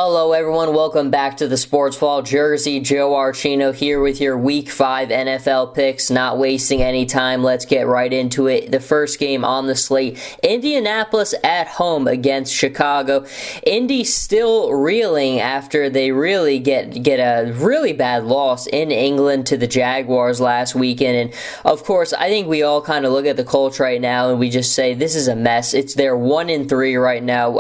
Hello everyone, welcome back to the Sports Ball. Jersey Joe Archino here with your Week 5 NFL picks. Not wasting any time, let's get right into it. The first game on the slate, Indianapolis at home against Chicago. Indy still reeling after they really get a really bad loss in England to the Jaguars last weekend. And of course, I think we all kind of look at the Colts right now and we just say this is a mess. They're 1-3 right now.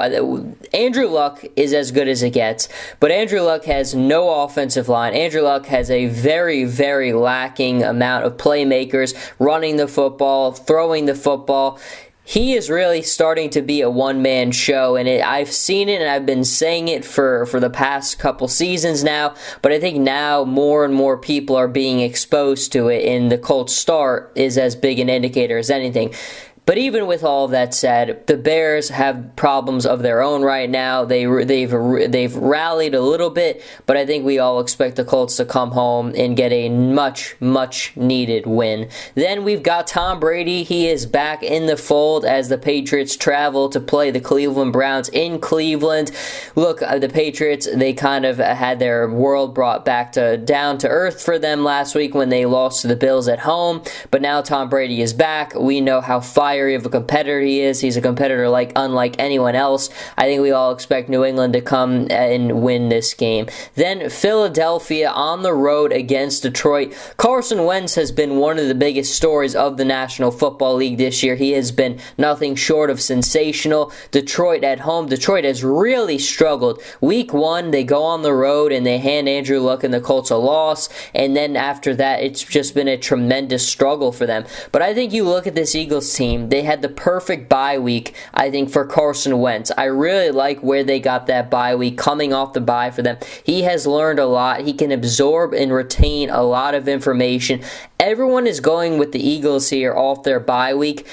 Andrew Luck is as good as it gets, but Andrew Luck has no offensive line. Andrew Luck has a very, very lacking amount of playmakers running the football, throwing the football. He is really starting to be a one-man show, and I've seen it and I've been saying it for the past couple seasons now, but I think now more and more people are being exposed to it, and the Colts start is as big an indicator as anything. But even with all of that said, the Bears have problems of their own right now. They've rallied a little bit, but I think we all expect the Colts to come home and get a much, much needed win. Then we've got Tom Brady. He is back in the fold as the Patriots travel to play the Cleveland Browns in Cleveland. Look, the Patriots, they kind of had their world brought back down to earth for them last week when they lost to the Bills at home. But now Tom Brady is back. We know how fiery of a competitor he is. He's a competitor unlike anyone else. I think we all expect New England to come and win this game. Then Philadelphia on the road against Detroit. Carson Wentz has been one of the biggest stories of the National Football League this year. He has been nothing short of sensational. Detroit at home. Detroit has really struggled. Week 1, they go on the road and they hand Andrew Luck and the Colts a loss, and then after that, it's just been a tremendous struggle for them. But I think you look at this Eagles team, they had the perfect bye week, I think, for Carson Wentz. I really like where they got that bye week, coming off the bye for them. He has learned a lot. He can absorb and retain a lot of information. Everyone is going with the Eagles here off their bye week.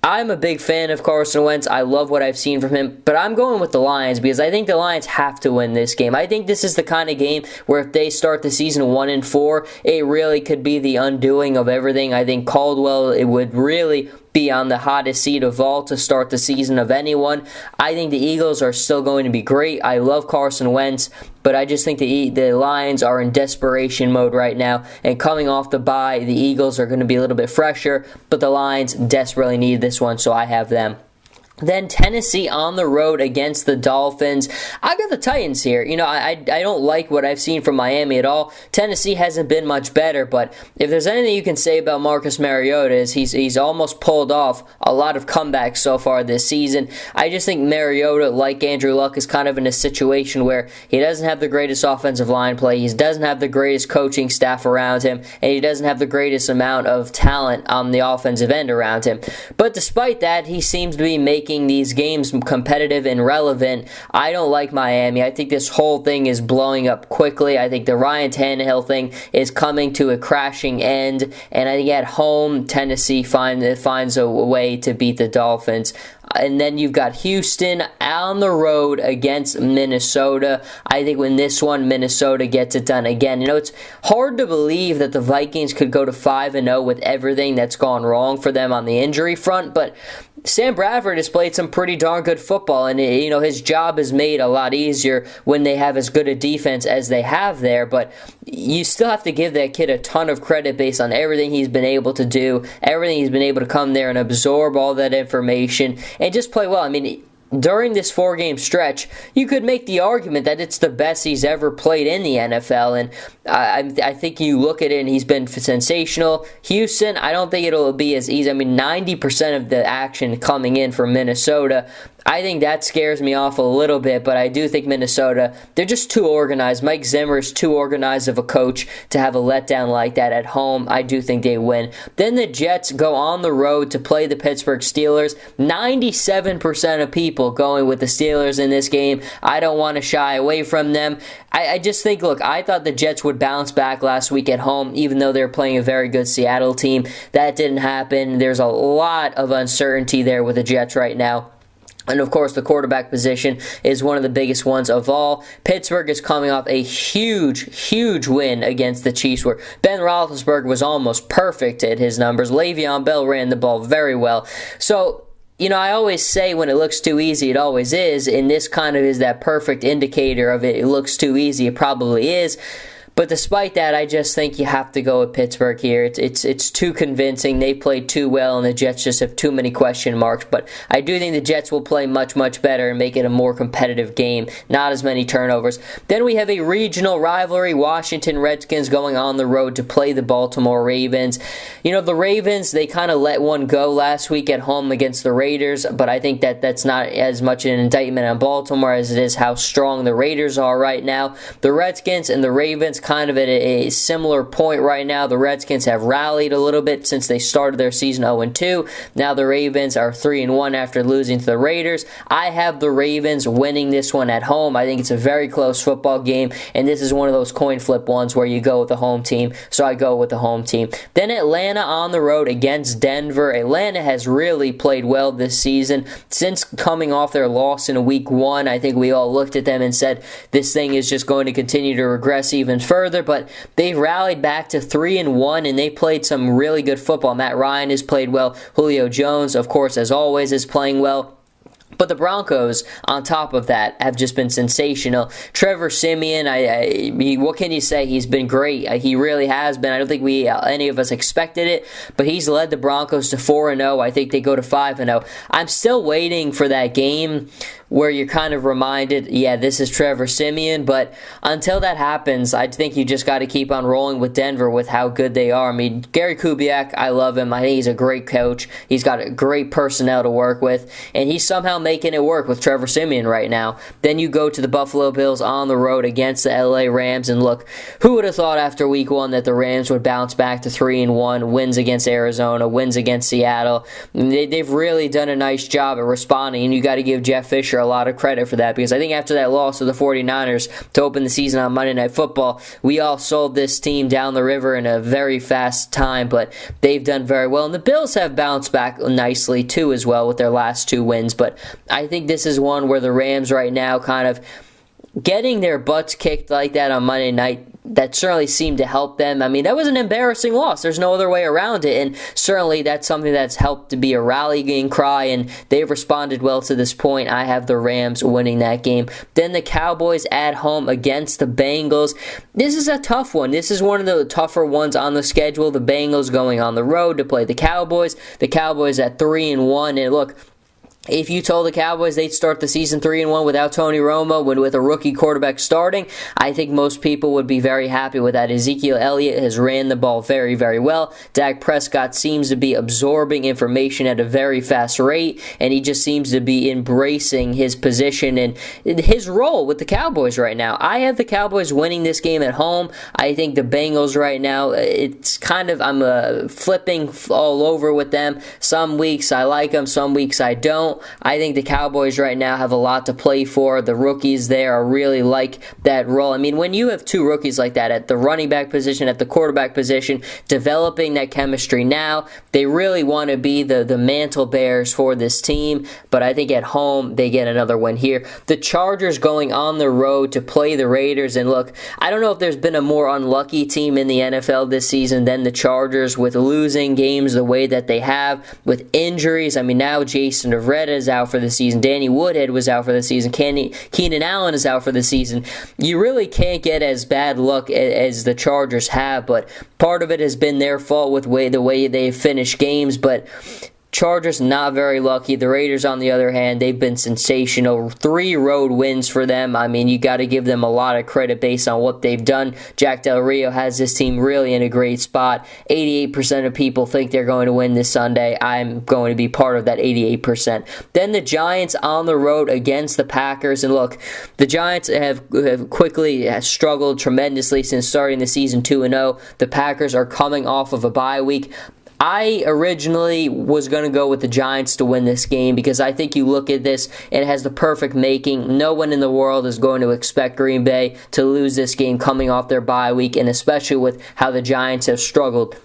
I'm a big fan of Carson Wentz. I love what I've seen from him, but I'm going with the Lions because I think the Lions have to win this game. I think this is the kind of game where if they start the season 1-4, it really could be the undoing of everything. I think Caldwell, it would really be on the hottest seat of all to start the season of anyone. I think the Eagles are still going to be great. I love Carson Wentz, but I just think the Lions are in desperation mode right now, and coming off the bye, the Eagles are going to be a little bit fresher, but the Lions desperately need this one, so I have them. Then Tennessee on the road against the Dolphins. I got the Titans here. I don't like what I've seen from Miami at all. Tennessee hasn't been much better, but if there's anything you can say about Marcus Mariota is he's almost pulled off a lot of comebacks so far this season. I just think Mariota, like Andrew Luck, is kind of in a situation where he doesn't have the greatest offensive line play, he doesn't have the greatest coaching staff around him, and he doesn't have the greatest amount of talent on the offensive end around him. But despite that, he seems to be making these games competitive and relevant. I don't like Miami. I think this whole thing is blowing up quickly. I think the Ryan Tannehill thing is coming to a crashing end, and I think at home, Tennessee finds a way to beat the Dolphins. And then you've got Houston on the road against Minnesota. I think when this one, Minnesota gets it done again. It's hard to believe that the Vikings could go to 5-0 with everything that's gone wrong for them on the injury front, but Sam Bradford has played some pretty darn good football, and his job is made a lot easier when they have as good a defense as they have there, but you still have to give that kid a ton of credit based on everything he's been able to do, everything he's been able to come there and absorb all that information and just play well. During this 4-game stretch, you could make the argument that it's the best he's ever played in the NFL, and I think you look at it and he's been sensational. Houston, I don't think it'll be as easy. 90% of the action coming in from Minnesota. I think that scares me off a little bit, but I do think Minnesota, they're just too organized. Mike Zimmer is too organized of a coach to have a letdown like that at home. I do think they win. Then the Jets go on the road to play the Pittsburgh Steelers. 97% of people going with the Steelers in this game. I don't want to shy away from them. I just think, look, I thought the Jets would bounce back last week at home, even though they're playing a very good Seattle team. That didn't happen. There's a lot of uncertainty there with the Jets right now. And of course, the quarterback position is one of the biggest ones of all. Pittsburgh is coming off a huge win against the Chiefs, where Ben Roethlisberger was almost perfect at his numbers. Le'Veon Bell ran the ball very well. So I always say when it looks too easy, it always is, and this kind of is that perfect indicator of it. It looks too easy, it probably is. But despite that, I just think you have to go with Pittsburgh here. It's too convincing. They played too well, and the Jets just have too many question marks. But I do think the Jets will play much, much better and make it a more competitive game. Not as many turnovers. Then we have a regional rivalry. Washington Redskins going on the road to play the Baltimore Ravens. The Ravens, they kind of let one go last week at home against the Raiders, but I think that's not as much an indictment on Baltimore as it is how strong the Raiders are right now. The Redskins and the Ravens kind of at a similar point right now. The Redskins have rallied a little bit since they started their season 0-2. Now the Ravens are 3-1 after losing to the Raiders. I have the Ravens winning this one at home. I think it's a very close football game, and this is one of those coin flip ones where you go with the home team, so I go with the home team. Then Atlanta on the road against Denver. Atlanta has really played well this season. Since coming off their loss in week 1, I think we all looked at them and said this thing is just going to continue to regress even further, but they've rallied back to 3-1, and they played some really good football. Matt Ryan has played well. Julio Jones, of course, as always, is playing well. But the Broncos, on top of that, have just been sensational. Trevor Siemian, what can you say? He's been great. He really has been. I don't think any of us expected it, but he's led the Broncos to 4-0. I think they go to 5-0. I'm still waiting for that game where you're kind of reminded, yeah, this is Trevor Siemian, but until that happens, I think you just got to keep on rolling with Denver with how good they are. I mean, Gary Kubiak, I love him. I think he's a great coach. He's got a great personnel to work with, and he's somehow making it work with Trevor Siemian right now. Then you go to the Buffalo Bills on the road against the LA Rams, and look, who would have thought after week 1 that the Rams would bounce back to 3-1, wins against Arizona, wins against Seattle. They've really done a nice job at responding, and you got to give Jeff Fisher a lot of credit for that, because I think after that loss to the 49ers to open the season on Monday Night Football, we all sold this team down the river in a very fast time, but they've done very well, and the Bills have bounced back nicely too as well with their last 2 wins. But I think this is one where the Rams right now kind of getting their butts kicked like that on Monday night, that certainly seemed to help them. I mean, that was an embarrassing loss. There's no other way around it, and certainly that's something that's helped to be a rallying cry, and they've responded well to this point. I have the Rams winning that game. Then the Cowboys at home against the Bengals. This is a tough one. This is one of the tougher ones on the schedule. The Bengals going on the road to play the Cowboys. The Cowboys at 3-1, and look, if you told the Cowboys they'd start the season 3-1 without Tony Romo, with a rookie quarterback starting, I think most people would be very happy with that. Ezekiel Elliott has ran the ball very, very well. Dak Prescott seems to be absorbing information at a very fast rate, and he just seems to be embracing his position and his role with the Cowboys right now. I have the Cowboys winning this game at home. I think the Bengals right now, it's kind of, I'm flipping all over with them. Some weeks I like them, some weeks I don't. I think the Cowboys right now have a lot to play for. The rookies there are really like that role. I mean, when you have 2 rookies like that at the running back position, at the quarterback position, developing that chemistry now, they really want to be the mantle bearers for this team. But I think at home, they get another win here. The Chargers going on the road to play the Raiders. And look, I don't know if there's been a more unlucky team in the NFL this season than the Chargers, with losing games the way that they have, with injuries. I mean, now Jason Verrett is out for the season. Danny Woodhead was out for the season. Keenan Allen is out for the season. You really can't get as bad luck as the Chargers have, but part of it has been their fault with the way they finish games, but Chargers not very lucky. The Raiders, on the other hand, they've been sensational. 3 road wins for them. I mean, you got to give them a lot of credit based on what they've done. Jack Del Rio has this team really in a great spot. 88% of people think they're going to win this Sunday. I'm going to be part of that 88%. Then the Giants on the road against the Packers. And look, the Giants have quickly struggled tremendously since starting the season 2-0. The Packers are coming off of a bye week. I originally was going to go with the Giants to win this game because I think you look at this, it has the perfect making. No one in the world is going to expect Green Bay to lose this game coming off their bye week, and especially with how the Giants have struggled.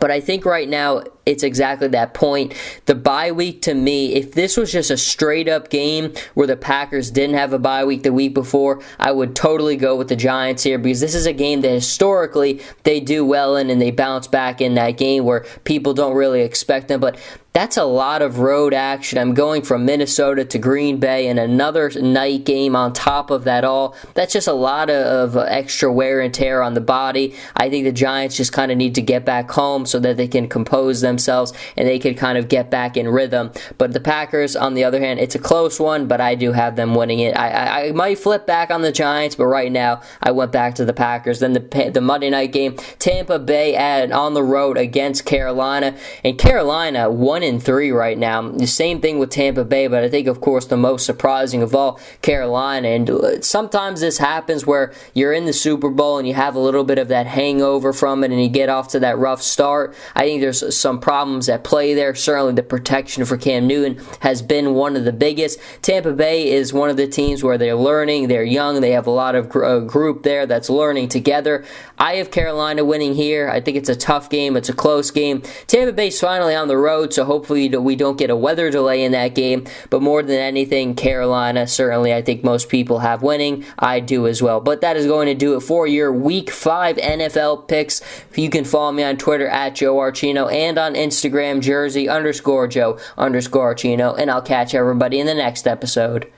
But I think right now it's exactly that point. The bye week, to me, if this was just a straight-up game where the Packers didn't have a bye week the week before, I would totally go with the Giants here, because this is a game that historically they do well in, and they bounce back in that game where people don't really expect them. But That's a lot of road action. I'm going from Minnesota to Green Bay and another night game on top of that all. That's just a lot of extra wear and tear on the body. I think the Giants just kind of need to get back home so that they can compose themselves and they can kind of get back in rhythm. But the Packers, on the other hand, it's a close one, but I do have them winning it. I might flip back on the Giants, but right now I went back to the Packers. Then the Monday night game, Tampa Bay on the road against Carolina. And Carolina 1-3 right now. The same thing with Tampa Bay, but I think, of course, the most surprising of all, Carolina. And sometimes this happens where you're in the Super Bowl and you have a little bit of that hangover from it and you get off to that rough start. I think there's some problems at play there. Certainly the protection for Cam Newton has been one of the biggest. Tampa Bay is one of the teams where they're learning, they're young, they have a lot of group there that's learning together. I have Carolina winning here. I think it's a tough game. It's a close game. Tampa Bay's finally on the road, so hopefully we don't get a weather delay in that game. But more than anything, Carolina, certainly I think most people have winning. I do as well. But that is going to do it for your Week 5 NFL picks. You can follow me on Twitter at Joe Archino and on Instagram, Jersey_Joe_Archino. And I'll catch everybody in the next episode.